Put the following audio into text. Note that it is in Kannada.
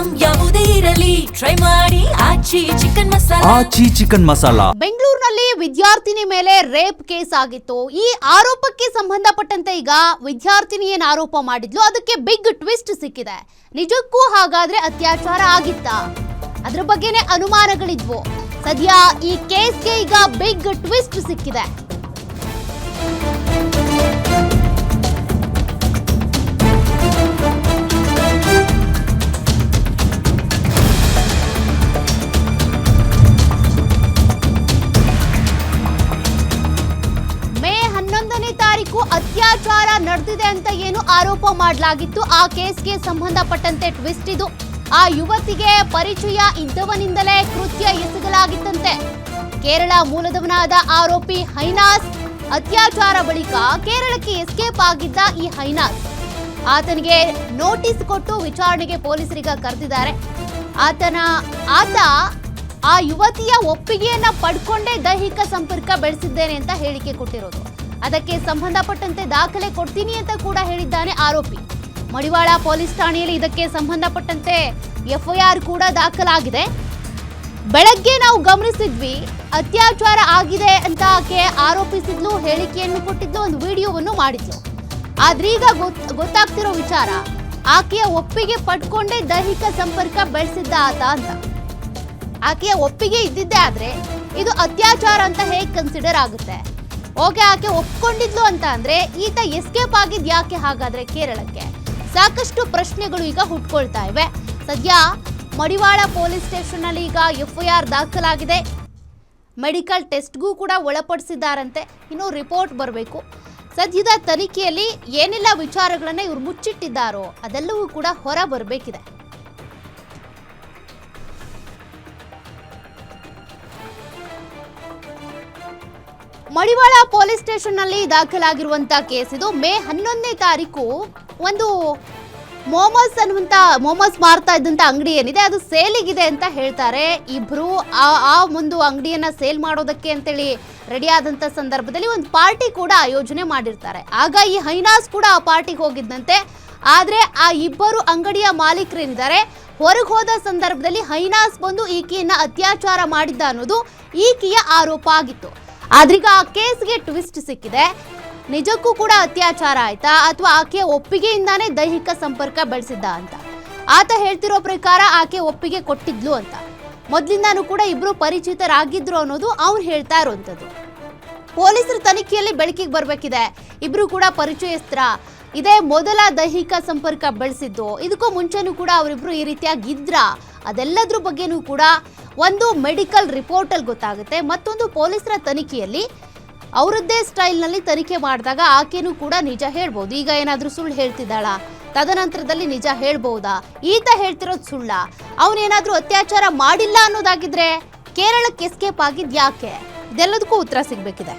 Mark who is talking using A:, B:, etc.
A: ಐಟಂ ಯಾವುದೇ ಇರಲಿ ಟ್ರೈ ಮಾಡಿ ಆಚಿ ಚಿಕನ್ ಮಸಾಲಾ.
B: ಬೆಂಗಳೂರಿನಲ್ಲಿ ವಿದ್ಯಾರ್ಥಿನಿ ಮೇಲೆ ರೇಪ್ ಕೇಸ್ ಆಗಿತ್ತು. ಈ ಆರೋಪಕ್ಕೆ ಸಂಬಂಧಪಟ್ಟಂತೆ ಈಗ ವಿದ್ಯಾರ್ಥಿನಿ ಏನು ಆರೋಪ ಮಾಡಿದ್ಲು ಅದಕ್ಕೆ ಬಿಗ್ ಟ್ವಿಸ್ಟ್ ಸಿಕ್ಕಿದೆ. ನಿಜಕ್ಕೂ ಹಾಗಾದ್ರೆ ಅತ್ಯಾಚಾರ ಆಗಿತ್ತಾ? ಅದ್ರ ಬಗ್ಗೆನೇ ಅನುಮಾನಗಳಿದ್ವು. ಸದ್ಯ ಈ ಕೇಸ್ಗೆ ಈಗ ಬಿಗ್ ಟ್ವಿಸ್ಟ್ ಸಿಕ್ಕಿದೆ. ಅತ್ಯಾಚಾರ ನಡೆದಿದೆ ಅಂತ ಏನು ಆರೋಪ ಮಾಡಲಾಗಿತ್ತು. ಆ ಕೇಸ್ಗೆ ಸಂಬಂಧಪಟ್ಟಂತೆ ಟ್ವಿಸ್ಟ್ ಇದು. ಆ ಯುವತಿಗೆ ಪರಿಚಯ ಇದ್ದವನಿಂದಲೇ ಕೃತ್ಯ ಎಸಗಲಾಗಿತ್ತಂತೆ. ಕೇರಳ ಮೂಲದವನಾದ ಆರೋಪಿ ಹೈನಾಸ್ ಅತ್ಯಾಚಾರ ಬಳಿಕ ಕೇರಳಕ್ಕೆ ಎಸ್ಕೇಪ್ ಆಗಿದ್ದ ಈ ಹೈನಾಸ್ ಆತನಿಗೆ ನೋಟಿಸ್ ಕೊಟ್ಟು ವಿಚಾರಣೆಗೆ ಪೊಲೀಸರಿಗೆ ಕರೆದಿದ್ದಾರೆ. ಆತ ಆ ಯುವತಿಯ ಒಪ್ಪಿಗೆಯನ್ನ ಪಡ್ಕೊಂಡೇ ದೈಹಿಕ ಸಂಪರ್ಕ ಬೆಳೆಸಿದ್ದೇನೆ ಅಂತ ಹೇಳಿಕೆ ಕೊಟ್ಟಿರೋದು. ಅದಕ್ಕೆ ಸಂಬಂಧಪಟ್ಟಂತೆ ದಾಖಲೆ ಕೊಡ್ತೀನಿ ಅಂತ ಕೂಡ ಹೇಳಿದ್ದಾನೆ ಆರೋಪಿ. ಮಡಿವಾಳ ಪೊಲೀಸ್ ಠಾಣೆಯಲ್ಲಿ ಇದಕ್ಕೆ ಸಂಬಂಧಪಟ್ಟಂತೆ ಎಫ್ಐಆರ್ ಕೂಡ ದಾಖಲಾಗಿದೆ. ಬೆಳಗ್ಗೆ ನಾವು ಗಮನಿಸಿದ್ವಿ, ಅತ್ಯಾಚಾರ ಆಗಿದೆ ಅಂತ ಆಕೆ ಆರೋಪಿಸಿದ್ಲು, ಹೇಳಿಕೆಯನ್ನು ಕೊಟ್ಟಿದ್ಲು, ಒಂದು ವಿಡಿಯೋವನ್ನು ಮಾಡಿದ್ಲು. ಆದ್ರೀಗ ಗೊತ್ತಾಗ್ತಿರೋ ವಿಚಾರ, ಆಕೆಯ ಒಪ್ಪಿಗೆ ಪಡ್ಕೊಂಡೇ ದೈಹಿಕ ಸಂಪರ್ಕ ಬೆಳೆಸಿದ್ದ ಆತ ಅಂತ. ಆಕೆಯ ಒಪ್ಪಿಗೆ ಇದ್ದಿದ್ದೇ ಆದ್ರೆ ಇದು ಅತ್ಯಾಚಾರ ಅಂತ ಹೇಗೆ ಕನ್ಸಿಡರ್ ಆಗುತ್ತೆ? ಓಕೆ, ಆಕೆ ಒಪ್ಕೊಂಡಿದ್ಲು ಅಂತ ಅಂದ್ರೆ ಈತ ಎಸ್ಕೇಪ್ ಆಗಿದ್ ಯಾಕೆ ಹಾಗಾದ್ರೆ ಕೇರಳಕ್ಕೆ? ಸಾಕಷ್ಟು ಪ್ರಶ್ನೆಗಳು ಈಗ ಹುಟ್ಕೊಳ್ತಾ ಇವೆ. ಸದ್ಯ ಮಡಿವಾಳ ಪೊಲೀಸ್ ಸ್ಟೇಷನ್ ನಲ್ಲಿ ಈಗ ಎಫ್ಐಆರ್ ದಾಖಲಾಗಿದೆ. ಮೆಡಿಕಲ್ ಟೆಸ್ಟ್ಗೂ ಕೂಡ ಒಳಪಡಿಸಿದ್ದಾರಂತೆ. ಇನ್ನು ರಿಪೋರ್ಟ್ ಬರಬೇಕು. ಸದ್ಯದ ತನಿಖೆಯಲ್ಲಿ ಏನೆಲ್ಲ ವಿಚಾರಗಳನ್ನ ಇವ್ರು ಮುಚ್ಚಿಟ್ಟಿದ್ದಾರೋ ಅದೆಲ್ಲವೂ ಕೂಡ ಹೊರ ಬರಬೇಕಿದೆ. ಮಡಿವಾಳ ಪೊಲೀಸ್ ಸ್ಟೇಷನ್ ನಲ್ಲಿ ದಾಖಲಾಗಿರುವಂತಹ ಕೇಸ್ ಇದು. ಮೇ 11ನೇ ತಾರೀಕು ಒಂದು ಮೋಮೋಸ್ ಮಾರ್ತಾ ಇದ್ದಂತ ಅಂಗಡಿ ಏನಿದೆ ಅದು ಸೇಲಿಗಿದೆ ಅಂತ ಹೇಳ್ತಾರೆ. ಇಬ್ರು ಆ ಒಂದು ಅಂಗಡಿಯನ್ನ ಸೇಲ್ ಮಾಡೋದಕ್ಕೆ ಅಂತೇಳಿ ರೆಡಿ ಆದಂತ ಸಂದರ್ಭದಲ್ಲಿ ಒಂದು ಪಾರ್ಟಿ ಕೂಡ ಆಯೋಜನೆ ಮಾಡಿರ್ತಾರೆ. ಆಗ ಈ ಹೈನಾಸ್ ಕೂಡ ಆ ಪಾರ್ಟಿಗೆ ಹೋಗಿದ್ದಂತೆ. ಆದ್ರೆ ಆ ಇಬ್ಬರು ಅಂಗಡಿಯ ಮಾಲೀಕರೇನಿದ್ದಾರೆ ಹೊರಗೆ ಹೋದ ಸಂದರ್ಭದಲ್ಲಿ ಹೈನಾಸ್ ಬಂದು ಈಕೆಯನ್ನ ಅತ್ಯಾಚಾರ ಮಾಡಿದ್ದ ಅನ್ನೋದು ಈಕೆಯ ಆರೋಪ ಆಗಿತ್ತು. ಆದ್ರೀಗ ಆ ಕೇಸ್ಗೆ ಟ್ವಿಸ್ಟ್ ಸಿಕ್ಕಿದೆ. ನಿಜಕ್ಕೂ ಕೂಡ ಅತ್ಯಾಚಾರ ಆಯ್ತಾ ಅಥವಾ ಆಕೆಯ ಒಪ್ಪಿಗೆಯಿಂದಾನೇ ದೈಹಿಕ ಸಂಪರ್ಕ ಬೆಳೆಸಿದ್ದ ಅಂತ? ಆತ ಹೇಳ್ತಿರೋ ಪ್ರಕಾರ ಆಕೆ ಒಪ್ಪಿಗೆ ಕೊಟ್ಟಿದ್ಲು ಅಂತ. ಮೊದಲಿಂದಾನು ಕೂಡ ಇಬ್ರು ಪರಿಚಿತರಾಗಿದ್ರು ಅನ್ನೋದು ಅವ್ನು ಹೇಳ್ತಾ ಇರುವಂತದ್ದು. ಪೊಲೀಸರ ತನಿಖೆಯಲ್ಲಿ ಬೆಳಕಿಗೆ ಬರ್ಬೇಕಿದೆ. ಇಬ್ರು ಕೂಡ ಪರಿಚಯಸ್ತ್ರ, ಇದೇ ಮೊದಲ ದೈಹಿಕ ಸಂಪರ್ಕ ಬೆಳೆಸಿದ್ದು, ಇದಕ್ಕೂ ಮುಂಚೆನೂ ಕೂಡ ಅವರಿಬ್ರು ಈ ರೀತಿಯಾಗಿ ಇದ್ರ, ಅದೆಲ್ಲದ್ರ ಬಗ್ಗೆನೂ ಕೂಡ ಒಂದು ಮೆಡಿಕಲ್ ರಿಪೋರ್ಟ್ ಅಲ್ಲಿ ಗೊತ್ತಾಗುತ್ತೆ. ಮತ್ತೊಂದು ಪೊಲೀಸರ ತನಿಖೆಯಲ್ಲಿ ಅವರದ್ದೇ ಸ್ಟೈಲ್ನಲ್ಲಿ ತನಿಖೆ ಮಾಡಿದಾಗ ಆಕೆನೂ ಕೂಡ ನಿಜ ಹೇಳ್ಬೋದು. ಈಗ ಏನಾದ್ರೂ ಸುಳ್ಳು ಹೇಳ್ತಿದ್ದಾಳ, ತದನಂತರದಲ್ಲಿ ನಿಜ ಹೇಳ್ಬಹುದಾ? ಈತ ಹೇಳ್ತಿರೋದು ಸುಳ್ಳ? ಅವನೇನಾದ್ರೂ ಅತ್ಯಾಚಾರ ಮಾಡಿಲ್ಲ ಅನ್ನೋದಾಗಿದ್ರೆ ಕೇರಳಕ್ಕೆ ಎಸ್ಕೇಪ್ ಆಗಿದ್ ಯಾಕೆ? ಇದೆಲ್ಲದಕ್ಕೂ ಉತ್ತರ ಸಿಗ್ಬೇಕಿದೆ.